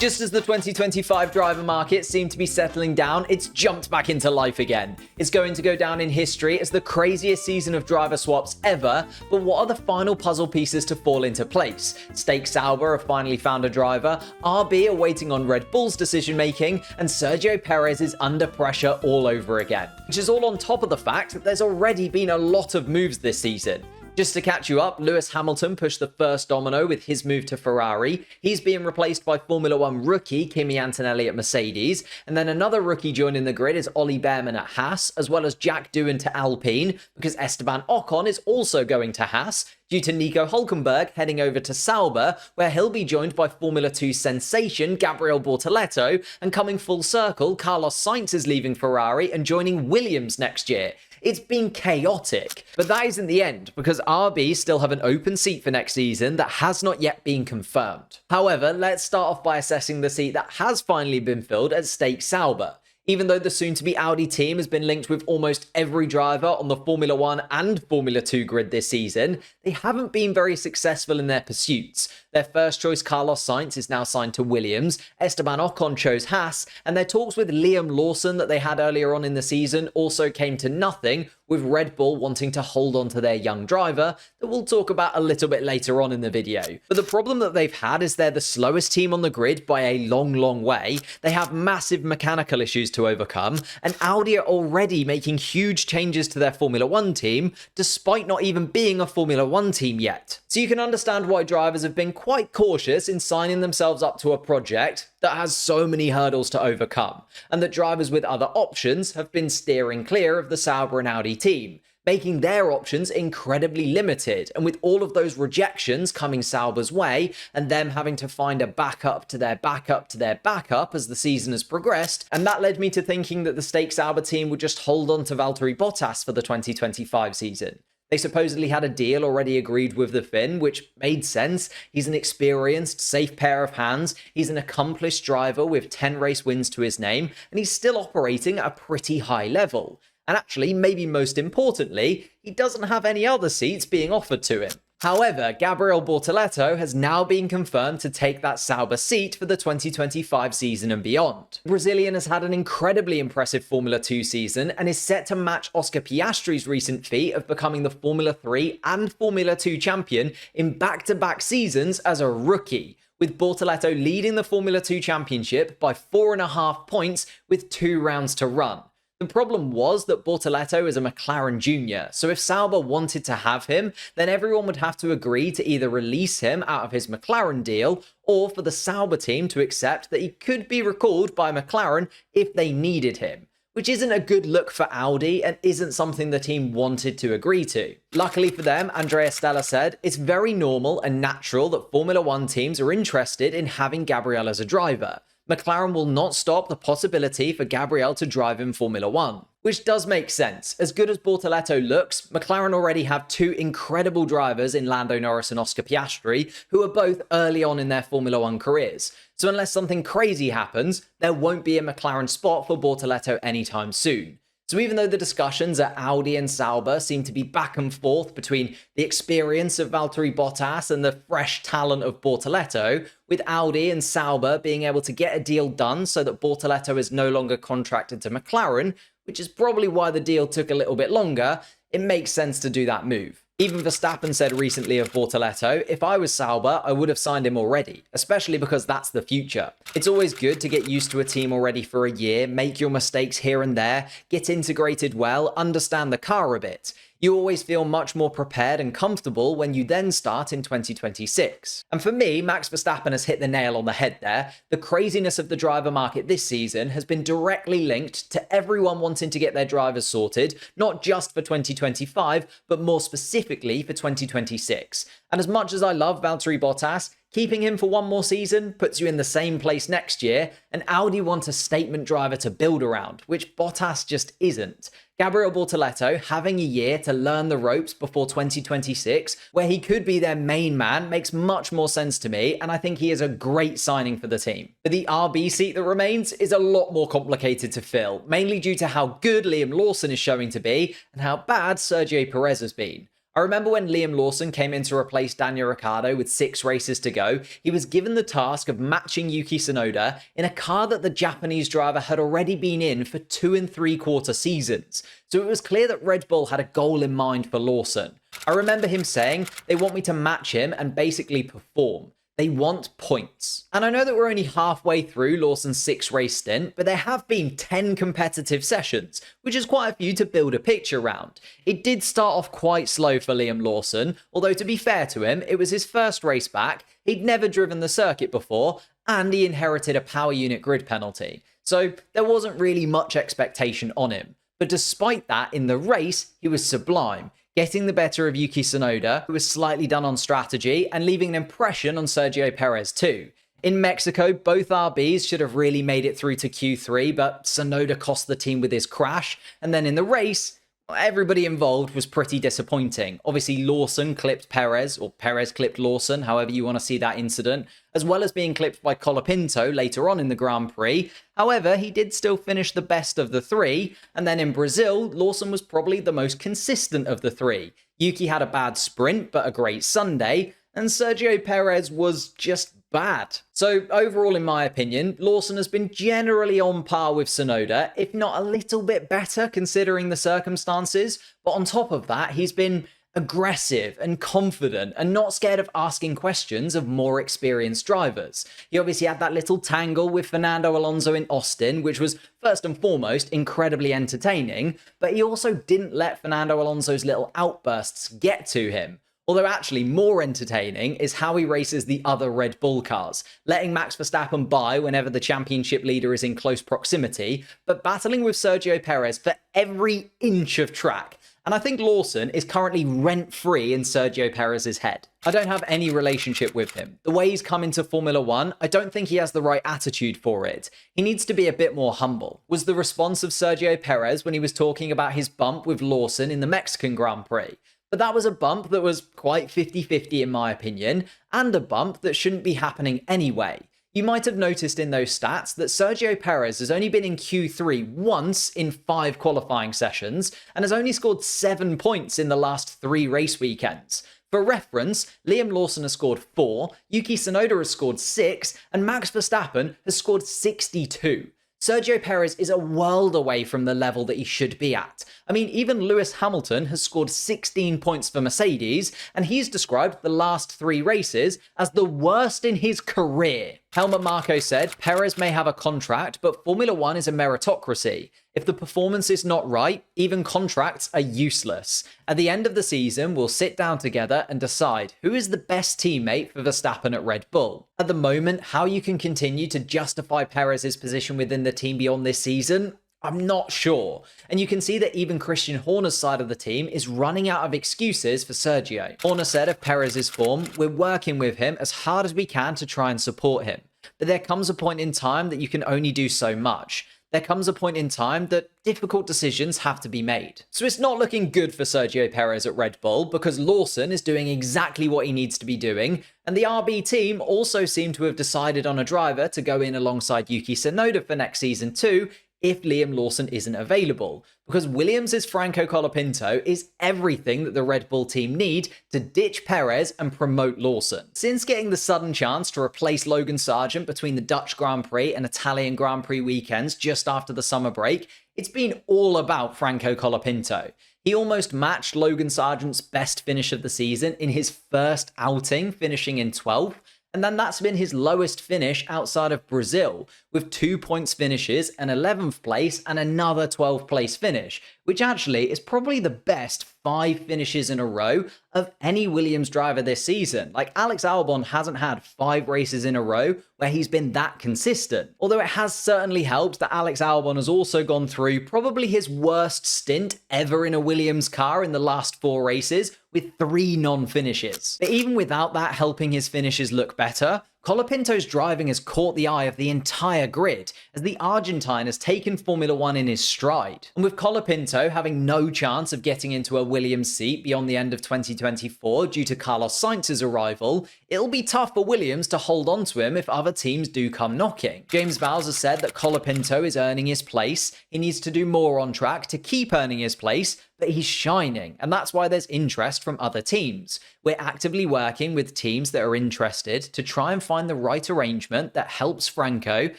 Just as the 2025 driver market seemed to be settling down, it's jumped back into life again. It's going to go down in history as the craziest season of driver swaps ever, but what are the final puzzle pieces to fall into place? Sauber have finally found a driver, RB are waiting on Red Bull's decision making, and Sergio Perez is under pressure all over again. Which is all on top of the fact that there's already been a lot of moves this season. Just to catch you up, Lewis Hamilton pushed the first domino with his move to Ferrari. He's being replaced by Formula 1 rookie Kimi Antonelli at Mercedes. And then another rookie joining the grid is Ollie Behrman at Haas, as well as Jack Doohan to Alpine, because Esteban Ocon is also going to Haas, due to Nico Hülkenberg heading over to Sauber, where he'll be joined by Formula 2 sensation Gabriel Bortoleto, and coming full circle, Carlos Sainz is leaving Ferrari and joining Williams next year. It's been chaotic, but that isn't the end, because RB still have an open seat for next season that has not yet been confirmed. However, let's start off by assessing the seat that has finally been filled at Sauber. Even though the soon-to-be Audi team has been linked with almost every driver on the Formula 1 and Formula 2 grid this season, they haven't been very successful in their pursuits. Their first choice Carlos Sainz is now signed to Williams, Esteban Ocon chose Haas, and their talks with Liam Lawson that they had earlier on in the season also came to nothing, with Red Bull wanting to hold on to their young driver that we'll talk about a little bit later on in the video. But the problem that they've had is they're the slowest team on the grid by a long way, they have massive mechanical issues to overcome, and Audi are already making huge changes to their Formula 1 team, despite not even being a Formula 1 team yet. So you can understand why drivers have been quite cautious in signing themselves up to a project that has so many hurdles to overcome, and that drivers with other options have been steering clear of the Sauber and Audi team, making their options incredibly limited, and with all of those rejections coming Sauber's way, and them having to find a backup to their backup to their backup as the season has progressed, and that led me to thinking that the Sauber team would just hold on to Valtteri Bottas for the 2025 season. They supposedly had a deal already agreed with the Finn, which made sense. He's an experienced, safe pair of hands. He's an accomplished driver with 10 race wins to his name, and he's still operating at a pretty high level. And actually, maybe most importantly, he doesn't have any other seats being offered to him. However, Gabriel Bortoleto has now been confirmed to take that Sauber seat for the 2025 season and beyond. The Brazilian has had an incredibly impressive Formula 2 season and is set to match Oscar Piastri's recent feat of becoming the Formula 3 and Formula 2 champion in back-to-back seasons as a rookie, with Bortoleto leading the Formula 2 championship by 4.5 points with 2 rounds to run. The problem was that Bortoleto is a McLaren junior, so if Sauber wanted to have him, then everyone would have to agree to either release him out of his McLaren deal, or for the Sauber team to accept that he could be recalled by McLaren if they needed him, which isn't a good look for Audi and isn't something the team wanted to agree to. Luckily for them, Andrea Stella said, it's very normal and natural that Formula 1 teams are interested in having Gabriel as a driver. McLaren will not stop the possibility for Gabriel to drive in Formula 1. Which does make sense. As good as Bortoleto looks, McLaren already have 2 incredible drivers in Lando Norris and Oscar Piastri, who are both early on in their Formula 1 careers. So unless something crazy happens, there won't be a McLaren spot for Bortoleto anytime soon. So even though the discussions at Audi and Sauber seem to be back and forth between the experience of Valtteri Bottas and the fresh talent of Bortoleto, with Audi and Sauber being able to get a deal done so that Bortoleto is no longer contracted to McLaren, which is probably why the deal took a little bit longer, it makes sense to do that move. Even Verstappen said recently of Bortoleto, if I was Sauber, I would have signed him already, especially because that's the future. It's always good to get used to a team already for a year, make your mistakes here and there, get integrated well, understand the car a bit. You always feel much more prepared and comfortable when you then start in 2026. And for me, Max Verstappen has hit the nail on the head there. The craziness of the driver market this season has been directly linked to everyone wanting to get their drivers sorted, not just for 2025, but more specifically for 2026. And as much as I love Valtteri Bottas, keeping him for one more season puts you in the same place next year, and Audi want a statement driver to build around, which Bottas just isn't. Gabriel Bortoleto having a year to learn the ropes before 2026, where he could be their main man, makes much more sense to me, and I think he is a great signing for the team. But the RB seat that remains is a lot more complicated to fill, mainly due to how good Liam Lawson is showing to be and how bad Sergio Perez has been. I remember when Liam Lawson came in to replace Daniel Ricciardo with 6 races to go, he was given the task of matching Yuki Tsunoda in a car that the Japanese driver had already been in for 2 3/4 seasons. So it was clear that Red Bull had a goal in mind for Lawson. I remember him saying, they want me to match him and basically perform. They want points. And I know that we're only halfway through Lawson's 6-race stint, but there have been 10 competitive sessions, which is quite a few to build a picture around. It did start off quite slow for Liam Lawson, although to be fair to him, it was his first race back, he'd never driven the circuit before, and he inherited a power unit grid penalty. So there wasn't really much expectation on him. But despite that, in the race, he was sublime, getting the better of Yuki Tsunoda, who was slightly done on strategy, and leaving an impression on Sergio Perez too. In Mexico, both RBs should have really made it through to Q3, but Tsunoda cost the team with his crash, and then in the race, everybody involved was pretty disappointing. Obviously, Lawson clipped Perez, or Perez clipped Lawson, however you want to see that incident, as well as being clipped by Colapinto later on in the Grand Prix. However, he did still finish the best of the 3, and then in Brazil, Lawson was probably the most consistent of the 3. Yuki had a bad sprint, but a great Sunday, and Sergio Perez was just bad. So overall, in my opinion, Lawson has been generally on par with Tsunoda, if not a little bit better considering the circumstances. But on top of that, he's been aggressive and confident and not scared of asking questions of more experienced drivers. He obviously had that little tangle with Fernando Alonso in Austin, which was first and foremost incredibly entertaining, but he also didn't let Fernando Alonso's little outbursts get to him. Although actually more entertaining is how he races the other Red Bull cars, letting Max Verstappen by whenever the championship leader is in close proximity, but battling with Sergio Perez for every inch of track. And I think Lawson is currently rent-free in Sergio Perez's head. I don't have any relationship with him. The way he's come into Formula 1, I don't think he has the right attitude for it. He needs to be a bit more humble, was the response of Sergio Perez when he was talking about his bump with Lawson in the Mexican Grand Prix. But that was a bump that was quite 50-50 in my opinion, and a bump that shouldn't be happening anyway. You might have noticed in those stats that Sergio Perez has only been in Q3 once in 5 qualifying sessions, and has only scored 7 points in the last 3 race weekends. For reference, Liam Lawson has scored 4, Yuki Tsunoda has scored 6, and Max Verstappen has scored 62. Sergio Perez is a world away from the level that he should be at. I mean, even Lewis Hamilton has scored 16 points for Mercedes, and he's described the last 3 races as the worst in his career. Helmut Marko said, Perez may have a contract, but Formula 1 is a meritocracy. If the performance is not right, even contracts are useless. At the end of the season, we'll sit down together and decide who is the best teammate for Verstappen at Red Bull. At the moment, how you can continue to justify Perez's position within the team beyond this season, I'm not sure. And you can see that even Christian Horner's side of the team is running out of excuses for Sergio. Horner said of Perez's form, we're working with him as hard as we can to try and support him. But there comes a point in time that you can only do so much. There comes a point in time that difficult decisions have to be made. So it's not looking good for Sergio Perez at Red Bull because Lawson is doing exactly what he needs to be doing, and the RB team also seem to have decided on a driver to go in alongside Yuki Tsunoda for next season too, if Liam Lawson isn't available, because Williams' Franco Colapinto is everything that the Red Bull team need to ditch Perez and promote Lawson. Since getting the sudden chance to replace Logan Sargent between the Dutch Grand Prix and Italian Grand Prix weekends just after the summer break, it's been all about Franco Colapinto. He almost matched Logan Sargent's best finish of the season in his first outing, finishing in 12th, and then that's been his lowest finish outside of Brazil, with 2 points finishes, an 11th place and another 12th place finish, which actually is probably the best 5 finishes in a row of any Williams driver this season. Like, Alex Albon hasn't had 5 races in a row where he's been that consistent. Although it has certainly helped that Alex Albon has also gone through probably his worst stint ever in a Williams car in the last 4 races, with 3 non-finishes. But even without that helping his finishes look better, Colapinto's driving has caught the eye of the entire grid, as the Argentine has taken Formula 1 in his stride. And with Colapinto having no chance of getting into a Williams seat beyond the end of 2024 due to Carlos Sainz's arrival, it'll be tough for Williams to hold on to him if other teams do come knocking. James Vowles has said that Colapinto is earning his place, he needs to do more on track to keep earning his place, but he's shining, and that's why there's interest from other teams. We're actively working with teams that are interested to try and find the right arrangement that helps Franco,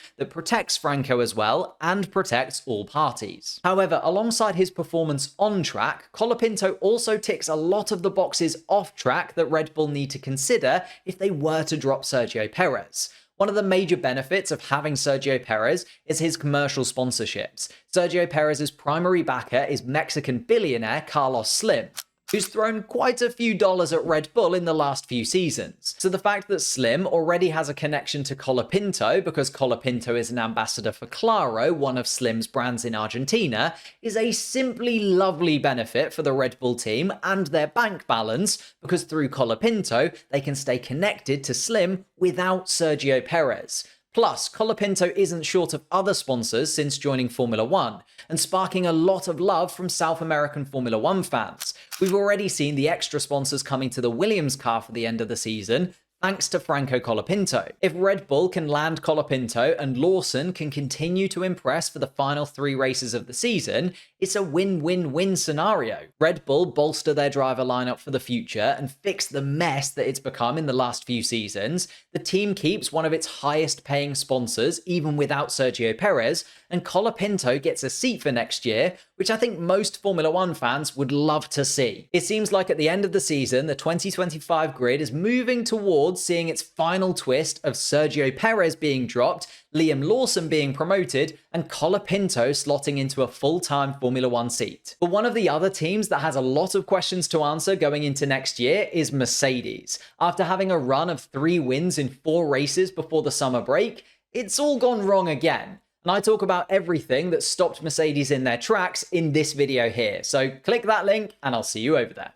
that protects Franco as well, and protects all parties. However, alongside his performance on track, Colapinto also ticks a lot of the boxes off track that Red Bull need to consider if they were to drop Sergio Perez. One of the major benefits of having Sergio Perez is his commercial sponsorships. Sergio Perez's primary backer is Mexican billionaire Carlos Slim, who's thrown quite a few dollars at Red Bull in the last few seasons. So the fact that Slim already has a connection to Colapinto, because Colapinto is an ambassador for Claro, one of Slim's brands in Argentina, is a simply lovely benefit for the Red Bull team and their bank balance, because through Colapinto, they can stay connected to Slim without Sergio Perez. Plus, Colapinto isn't short of other sponsors since joining Formula 1, and sparking a lot of love from South American Formula 1 fans. We've already seen the extra sponsors coming to the Williams car for the end of the season, thanks to Franco Colapinto. If Red Bull can land Colapinto and Lawson can continue to impress for the final 3 races of the season, it's a win-win-win scenario. Red Bull bolster their driver lineup for the future and fix the mess that it's become in the last few seasons. The team keeps one of its highest paying sponsors, even without Sergio Perez, and Colapinto gets a seat for next year, which I think most Formula 1 fans would love to see. It seems like at the end of the season, the 2025 grid is moving towards seeing its final twist of Sergio Perez being dropped, Liam Lawson being promoted, and Colapinto slotting into a full-time Formula 1 seat. But one of the other teams that has a lot of questions to answer going into next year is Mercedes. After having a run of 3 wins in 4 races before the summer break, it's all gone wrong again. And I talk about everything that stopped Mercedes in their tracks in this video here. So click that link and I'll see you over there.